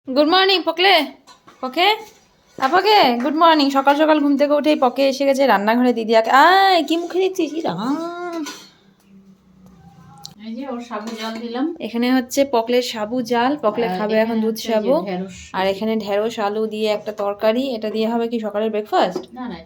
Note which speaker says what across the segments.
Speaker 1: Good morning পকলে। পকে আপাকে good morning. সকাল সকাল ঘুম থেকে উঠেই পকে এসে গেছে রান্নাঘরে। দিদিয়াকে আয় কি মুখে দিচ্ছিস? এখানে হচ্ছে পকলের সাবু জাল। পকলে খাবে এখন দুধ সাবু। আর এখানে ঢেঁড়স আলু দিয়ে একটা তরকারি। এটা দিয়ে হবে কি সকালের ব্রেকফাস্ট? না না,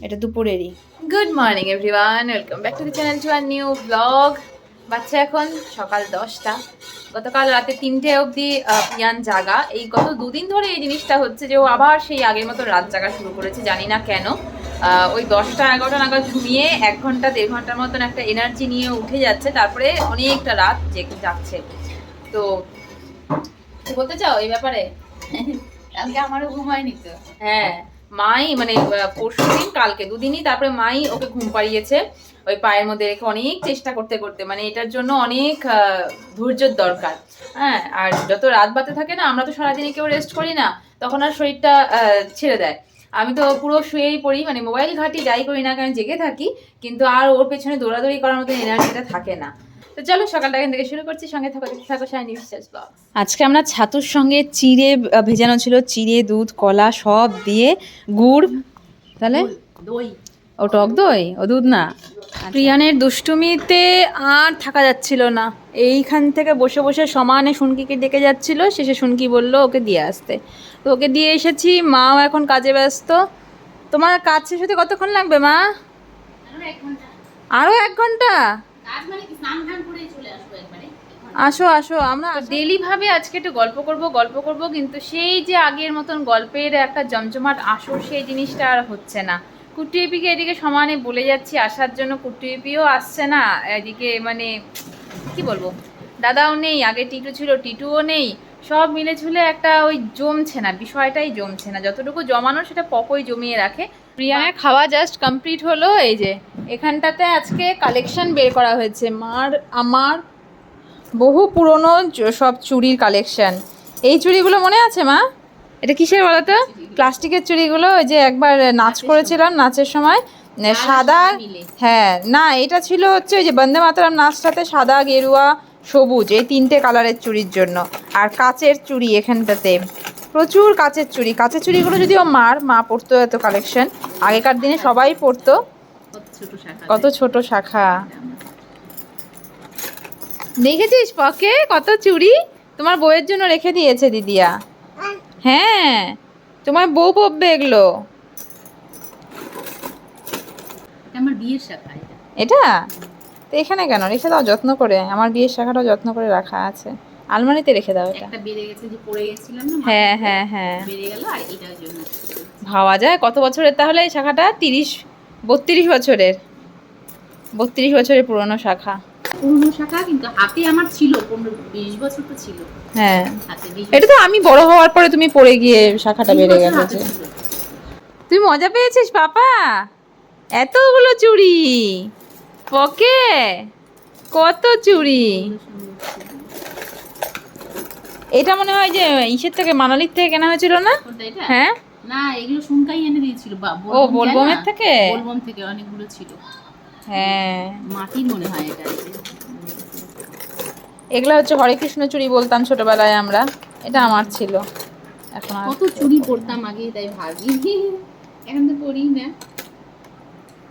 Speaker 1: এটা দুপুরেরই। Good morning everyone, welcome back to the channel to our new blog. বাচ্চা এখন সকাল 10টা। গতকাল রাতে 3টে অবধি পিয়ান জাগা। এই গত দুদিন ধরে এই জিনিসটা হচ্ছে যে ও আবার সেই আগের মতো রাত জাগা শুরু করেছে, জানি না কেন। ওই 10টা 11টা নাগাদ ঘুমিয়ে 1 ঘন্টা 1.5 ঘন্টার মতন একটা এনার্জি নিয়ে উঠে যাচ্ছে, তারপরে অনেকটা রাত যাচ্ছে। তো বলতে চাও এই ব্যাপারে?
Speaker 2: কালকে আমারও ঘুম হয়নি তো।
Speaker 1: হ্যাঁ, মাই মানে পরশুদিন কালকে দুদিনই, তারপরে মাই ওকে ঘুম পাড়িয়েছে ওই পায়ের মধ্যে রেখে। অনেক চেষ্টা করতে করতে, মানে এটার জন্য অনেক ধৈর্যের দরকার। হ্যাঁ, আর যত রাত বাতে থাকে না, আমরা তো সারাদিনে কেউ রেস্ট করি না, তখন আর শরীরটা ছেড়ে দেয়। আমি তো পুরো শুয়েই পড়ি, মানে মোবাইল ঘাঁটি যাই করি না কেন জেগে থাকি, কিন্তু আর ওর পেছনে দৌড়াদৌড়ি করার মতো এনার্জিটা থাকে না। তো চলো সকালটা এখান থেকে শুরু করছি। সঙ্গে থাকো শাইনি বিশ্বাস ব্লগ। আজকে আমরা ছাতুর সঙ্গে চিড়ে ভেজানো ছিল, চিড়ে দুধ কলা সব দিয়ে গুড়, তাহলে
Speaker 2: দই,
Speaker 1: ও টক দই, ও দুধ না। প্রিয়ানের দুষ্টুমিতে আর থাকা যাচ্ছিল না। এইখান থেকে বসে বসে সমানে শুনকিকে ডেকে যাচ্ছিল। শেষে শুনকি বলল ওকে দিয়ে আসতে, তো ওকে দিয়ে এসেছি। মাও এখন কাজে ব্যস্ত। তোমার কাজ শেষ হতে কতক্ষণ লাগবে মা? আরো 1 ঘন্টা? আসো আসো, আমরা ডেলি ভাবে আজকে একটু গল্প করব, কিন্তু সেই যে আগের মতন গল্পের একটা জমজমাট আসর, সেই জিনিসটা আর হচ্ছে না। কুট্টুইপিকে এদিকে সমানে বলে যাচ্ছি আসার জন্য, কুট্টুইপিও আসছে না এদিকে। মানে কি বলবো, দাদাও নেই, আগে টিটু ছিল টিটুও নেই। সব মিলে ঝুলে একটা ওই জমছে না, বিষয়টাই জমছে না। যতটুকু জমানো সেটা পকই জমিয়ে রাখে। প্রিয়ানের খাওয়া জাস্ট কমপ্লিট হলো। এই যে এখানটাতে আজকে কালেকশন বের করা হয়েছে আমার বহু পুরনো সব চুড়ির কালেকশন। এই চুড়িগুলো মনে আছে মা? এটা কিসের বলো তো? প্লাস্টিকের চুড়িগুলো। ওই যে একবার নাচ করেছিলাম, নাচের সময় সাদা। হ্যাঁ না, এটা ছিল হচ্ছে ওই যে বন্দে মাতরম নাচটাতে সাদা গেরুয়া সবুজ এই 3টে কালারের চুড়ির জন্য। আর কাচের চুড়ি এখানটাতে প্রচুর কাচের চুড়ি। কাচের চুড়িগুলো যদিও মা পরতো, এত কালেকশন আগেকার দিনে সবাই পরতো। কত ছোট শাখা দেখেছিস পকে? কত চুড়ি তোমার বউয়ের জন্য রেখে দিয়েছে দিদিয়া। হ্যাঁ, তোমার বউ পরবে এগুলো।
Speaker 2: আমার বিয়ের শাখা
Speaker 1: এটা তো এখানে কেন রেখে দাও যত্ন করে? আমার বিয়ের শাখাটাও যত্ন করে রাখা আছে, আলমারিতে রেখে দাও। এটা
Speaker 2: একটা বেড়ে গেছে, যে পড়ে গেছিলাম না।
Speaker 1: হ্যাঁ হ্যাঁ হ্যাঁ,
Speaker 2: বেড়ে গেল। আর এটার জন্য
Speaker 1: ভাবা যায় কত বছরের তাহলে এই শাখাটা? 32 বছরের, 32 বছরের পুরনো শাখা।
Speaker 2: পুরনো শাখা, কিন্তু হাতে আমার ছিল 15-20 বছর তো ছিল।
Speaker 1: হ্যাঁ,
Speaker 2: হাতে
Speaker 1: এটা তো আমি বড় হওয়ার পরে তুমি পড়ে গিয়ে শাখাটা বেড়ে গেছে। তুই মজা পেয়েছিস পাপা? এতগুলো চুড়ি পকে, কত চুড়ি! এটা মনে হয় যে ইসের থেকে, মানালির থেকে কেনা হয়েছিল না? হ্যাঁ
Speaker 2: না, এগুলো শুনকাই এনে দিয়েছিল।
Speaker 1: ও বোলবমের থেকে?
Speaker 2: বোলবম থেকে অনেকগুলো ছিল।
Speaker 1: হ্যাঁ,
Speaker 2: মাটির মনে হয় এটা।
Speaker 1: এগুলা হচ্ছে হরে কৃষ্ণ চুড়ি বলতাম ছোটবেলায় আমরা। এটা আমার ছিল। এখন
Speaker 2: কত চুড়ি পরতাম আগে, তাই ভাবি এখন তো পরি না।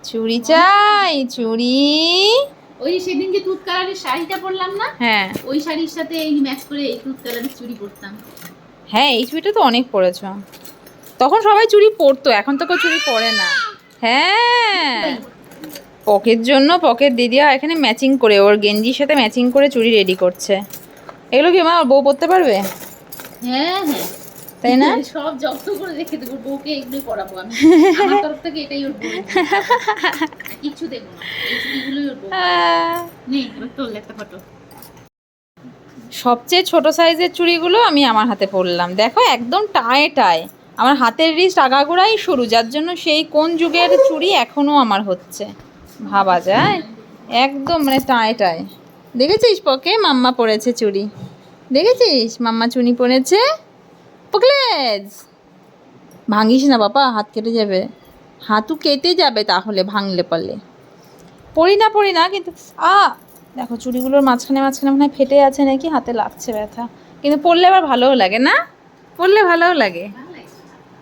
Speaker 1: চুড়ি চাই, চুড়ি।
Speaker 2: ওই সেদিন যে তুত কালারের শাড়িটা পরলাম না,
Speaker 1: হ্যাঁ
Speaker 2: ওই শাড়ির সাথে এই ম্যাচ করে এই তুত কালারের চুড়ি পরতাম।
Speaker 1: হ্যাঁ, এই চুড়িটা তো অনেক পরেছ। তখন সবাই চুড়ি পরতো, এখন তো কেউ চুড়ি পরে না। হ্যাঁ, পকের জন্য পকের দিদিয়া এখানে ম্যাচিং করে, ওর গেঞ্জির সাথে ম্যাচিং করে চুড়ি রেডি করছে। এগুলো কি মা ওর বউ পরতে পারবে?
Speaker 2: হ্যাঁ হ্যাঁ,
Speaker 1: তাই না?
Speaker 2: সব যত্ন করে রেখে দেবো, বউকে এগুলোই পরাবো আমি। আমার তরফ থেকে এটাই ওর বউ, কিছু দেবো না, এই চুড়িগুলোই ওর বউ। নেই তোর একটা ফটো।
Speaker 1: সবচেয়ে ছোট সাইজের চুড়িগুলো আমি আমার হাতে পরলাম। দেখো একদম টায়ে টায়ে, আমার হাতের রিস্ট আগাগোড়াই সরু, যার জন্য সেই কোন যুগের চুড়ি এখনও আমার হচ্ছে, ভাবা যায়। একদম মানে টায়ে টায়ে। দেখেছিস পকে মাম্মা পরেছে চুড়ি? দেখেছিস মাম্মা চুনি পরেছে? পকলেজ ভাঙিস না বাবা, হাত কেটে যাবে। হাতু কেটে যাবে তাহলে ভাঙলে পারলে। পড়ি না কিন্তু দেখো চুড়িগুলোর মাঝখানে মাঝখানে মনে হয় ফেটে আছে নাকি, হাতে লাগছে ব্যথা। কিন্তু পরলে আবার ভালোও লাগে না? পড়লে ভালোও লাগে।
Speaker 2: ভালো লাগে।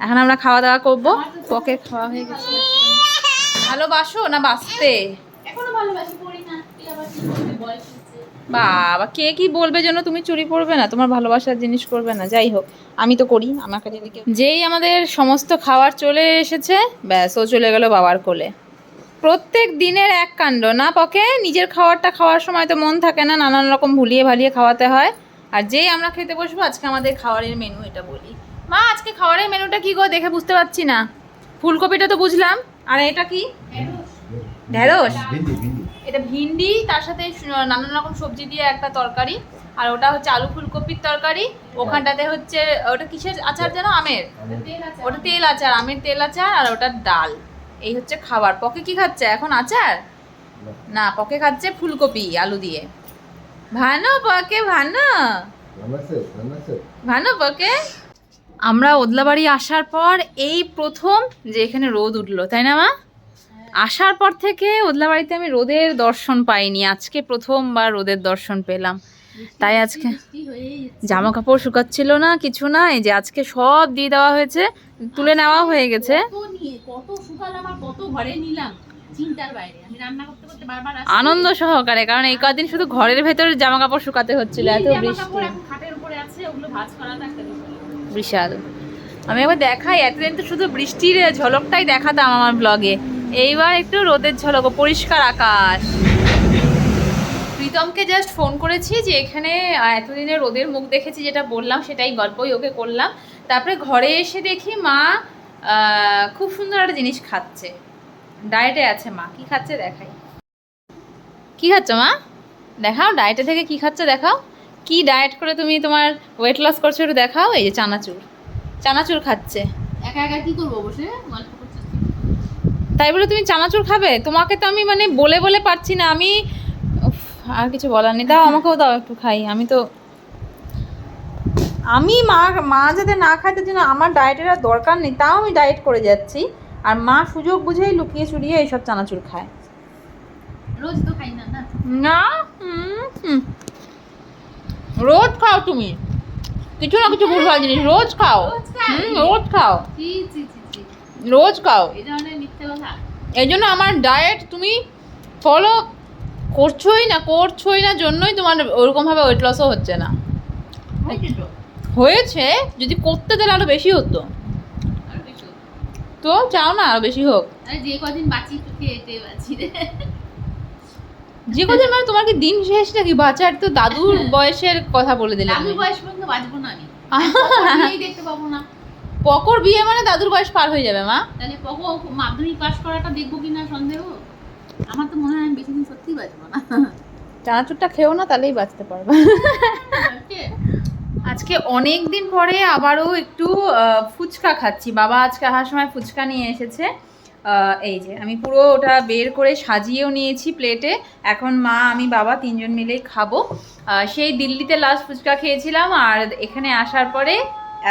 Speaker 1: এখন আমরা খাওয়া দাওয়া করবো, পকের খাওয়া হয়ে গেছে। ভালোবাসো না বাঁচতে?
Speaker 2: এখনো ভালোবাসি, পড়ি না, তুই আবার কি করবি, বয়স হচ্ছে।
Speaker 1: বাবা, কে কি বলবে যেন তুমি চুরি করবে না, তোমার ভালোবাসার জিনিস করবে না। যাই হোক, আমি তো করি, আমাকে যদি কেউ। যেই আমাদের সমস্ত খাবার চলে এসেছে, ব্যাস ও চলে গেল বাবার কোলে। প্রত্যেক দিনের এক কাণ্ড না পকে, নিজের খাবারটা খাওয়ার সময় তো মন থাকে না, নানান রকম ভুলিয়ে ভালিয়ে খাওয়াতে হয়। আর যেই আমরা খেতে বসবো, আজকে আমাদের খাবারের মেনু এটা বলি। মা, আজকে খাবারের মেনুটা কি গো? দেখে বুঝতে পারছি না। ফুলকপিটা তো বুঝলাম, আর এটা কি? ঢেঁড়স। এটা ভিন্ডি, তার সাথে নানান রকম সবজি দিয়ে একটা তরকারি। আর ওটা হচ্ছে আলু ফুলকপির তরকারি। ওখানটাতে হচ্ছে ওটা কিসের আচার যেন? আমের। ওটা তেল আচার, আমের তেল আচার। আর ওটা ডাল। এই হচ্ছে খাবার। পকে কি খাচ্ছে এখন? আচার না, পকে খাচ্ছে ফুলকপি আলু দিয়ে। ভানো পকে, ভানো ভানো পকে। আমরা ওদলাবাড়ি আসার পর এই প্রথম যে এখানে রোদ উঠলো, তাই না মা? আসার পর থেকে ওদলাবাড়িতে আমি রোদের দর্শন পাইনি, আজকে প্রথমবার রোদের দর্শন পেলাম। তাই আজকে জামা কাপড় শুকাচ্ছিল না, কিছু না, এই যে আজকে সব দিয়ে দেওয়া হয়েছে, তুলে নেওয়া হয়ে গেছে।
Speaker 2: কত শুকালাম আর কত ঘরে নিলাম, চিন্তার বাইরে। আমি রান্না করতে করতে বারবার
Speaker 1: আনন্দ সহকারে, কারণ এই কদিন শুধু ঘরের ভেতরে জামা কাপড় শুকাতে হচ্ছিল, এত বৃষ্টি।
Speaker 2: খাটের উপরে আছে, ওগুলো ভাঁজ করা থাকতে
Speaker 1: বিশাল। আমি একবার দেখাই, এতদিন তো শুধু বৃষ্টির ঝলকটাই দেখাতাম আমার ব্লগে, এইবার একটু রোদের ঝলক, পরিষ্কার আকাশ। প্রীতমকে জাস্ট ফোন করেছি যে এখানে এতদিনে রোদের মুখ দেখেছি, যেটা বললাম সেটাই গল্পই ওকে করলাম। তারপরে ঘরে এসে দেখি মা খুব সুন্দর একটা জিনিস খাচ্ছে, ডায়েটে আছে মা। কি খাচ্ছে দেখাই। কি খাচ্ছ মা? দেখাও, ডায়েটে থেকে কি খাচ্ছে দেখাও। কি ডায়েট করে তুমি তোমার ওয়েট লস করছো একটু দেখাও। এই যে চানাচুর, চানাচুর খাচ্ছে।
Speaker 2: একা একা কি করবো বসে গল্প করছিস?
Speaker 1: তাই বলে তুমি চানাচুর খাবে? তোমাকে তো আমি মানে বলে বলে পারছি না, আমি আর কিছু বলার নেই। দাও, আমাকেও দাও একটু খাই। আমি মা যাতে না খায় তার জন্য আমার ডায়েটের আর দরকার নেই, তাও আমি ডায়েট করে যাচ্ছি। আর মা সুযোগ বুঝেই লুকিয়ে চুরিয়ে এইসব চানাচুর খায়।
Speaker 2: রোজ তো খাই না।
Speaker 1: না, রোজ খাও তুমি, কিছু না কিছু ভুলভাল জিনিস রোজ খাও। রোজ খাও, রোজ খাও।
Speaker 2: এই ধরনের মিথ্যে কথা।
Speaker 1: এই জন্য আমার ডায়েট তুমি ফলো করছোই না জন্যই তোমার ওরকমভাবে ওয়েট লসও হচ্ছে না। হয়েছে, যদি করতে তাহলে আরো বেশি হতো। তো চাও না আরো বেশি হোক?
Speaker 2: যে কদিন বাঁচি তো খেতে বাঁচি রে।
Speaker 1: যে কদিন মানে তোমার কি দিন শেষ নাকি বাঁচার? তো দাদুর বয়সের কথা বলে দিলে।
Speaker 2: দাদুর বয়স পর্যন্ত বাঁচবো না আমি, দেখতে পাবো না।
Speaker 1: পকর বিয়ে মানে দাদুর বয়স পার হয়ে যাবে মা।
Speaker 2: তাহলে পকো মাধ্যমিক পাস করাটা দেখবো কিনা সন্দেহ। আমার তো মনে হয় আমি বেশি দিন সত্যি বাঁচবো না।
Speaker 1: চানাচুরটা খেও না, তাহলেই বাঁচতে পারবে। আজকে অনেক দিন পরে আবারও একটু ফুচকা খাচ্ছি। বাবা আজকে আসার সময় ফুচকা নিয়ে এসেছে। এই যে আমি পুরো ওটা বের করে সাজিয়েও নিয়েছি প্লেটে। এখন মা, আমি, বাবা তিনজন মিলেই খাবো। সেই দিল্লিতে লাস্ট ফুচকা খেয়েছিলাম, আর এখানে আসার পরে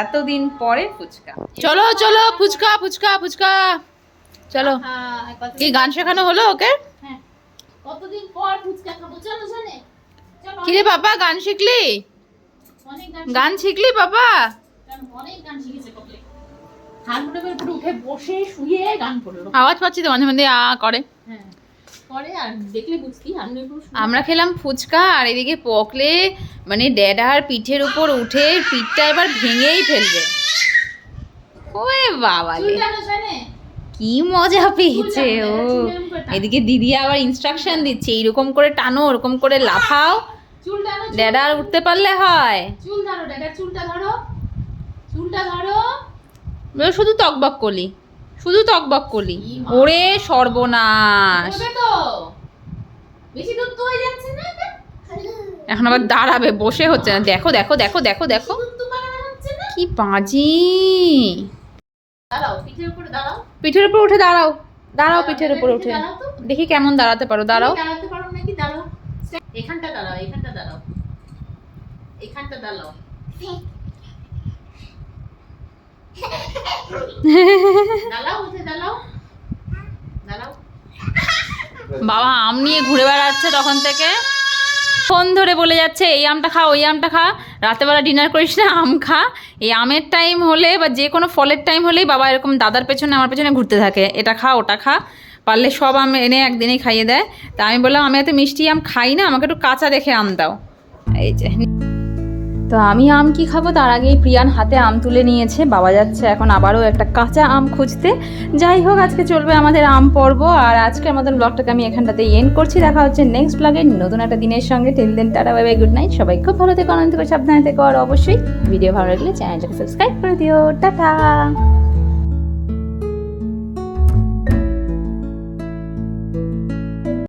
Speaker 1: এতদিন পরে ফুচকা। চলো চলো, ফুচকা ফুচকা ফুচকা, চলো। কি গান শেখানো হলো ওকে?
Speaker 2: হ্যাঁ, কতদিন পর ফুচকা খাবো। চলো চলে।
Speaker 1: কিরে বাবা, গান শিখলি? গান শিখলি বাবা?
Speaker 2: অনেক গান শিখেছে কমপ্লিট। হারমোনিয়ামের উপরে উঠে বসে শুয়ে গান করলো।
Speaker 1: আওয়াজ পাচ্ছি তো মাঝে মাঝে করে।
Speaker 2: হ্যাঁ করে, আর দেখলে বুঝতি হারমোনিয়ামের উপর।
Speaker 1: আমরা খেলাম ফুচকা, আর এদিকে পকলে মানে ড্যাডার পিঠের উপর উঠে পিঠটা এবার ভেঙেই ফেলবে। ওরে বাবা, কি মজা পেয়েছে ও। এদিকে দিদি আবার ইনস্ট্রাকশন দিচ্ছে, এইরকম করে টানো, ওরকম করে লাফাও, ড্যাডার উঠতে পারলে হয়।
Speaker 2: চুল ধরো, ড্যাডার চুলটা ধরো, চুলটা ধরো।
Speaker 1: শুধু তকবক করলি, শুধু তকবক করলি। ওরে সর্বনাশ,
Speaker 2: বেশি দূর তো হয়ে যাচ্ছে না।
Speaker 1: এখন আবার দাঁড়াবে, বসে হচ্ছে না। দেখো দেখো দেখো দেখো দেখো কি পাজি।
Speaker 2: দাঁড়াও, পিঠের উপরে দাঁড়াও,
Speaker 1: পিঠের উপর উঠে দাঁড়াও, দাঁড়াও পিঠের উপর উঠে দেখি কেমন দাঁড়াতে পারো। দাঁড়াও,
Speaker 2: দাঁড়াতে পারো নাকি? দাঁড়াও, এখানটা দাঁড়াও, এখানটা দাঁড়াও, এখানটা দাঁড়াও। দাঁড়াও, উঠে দাঁড়াও, দাঁড়াও।
Speaker 1: বাবা আম নিয়ে ঘুরে বেড়াচ্ছে তখন থেকে, ফোন ধরে বলে যাচ্ছে এই আমটা খা, ওই আমটা খা, রাতেবেলা ডিনার করিস না, আম খা। এই আমের টাইম হলে বা যে কোনো ফলের টাইম হলেই বাবা এরকম দাদার পেছনে আমার পেছনে ঘুরতে থাকে, এটা খা ওটা খা, পারলে সব আম এনে একদিনেই খাইয়ে দেয়। তা আমি বললাম আমি এত মিষ্টি আম খাই না, আমাকে একটু কাঁচা দেখে আম দাও। এই যে তো আমি আম কি খাবো তার আগেই প্রিয়ান হাতে আম তুলে নিয়েছে, বাবা যাচ্ছে এখন আবারও একটা কাঁচা আম খুঁজতে। যাই হোক আজকে চলবে আমাদের আম পর্ব, আর আজকের মতন ব্লগটাকে আমি এখানটাতে এন্ড করছি। দেখা হচ্ছে নেক্সট ব্লগে নতুন একটা দিনের সঙ্গে। Till then tata bye bye, good night. সবাই খুব ভালো থেকো, আনন্দ করে সাবধানে থেকো, আর অবশ্যই ভিডিও ভালো লাগলে চ্যানেলটাকে সাবস্ক্রাইব করে দিও। টাটা।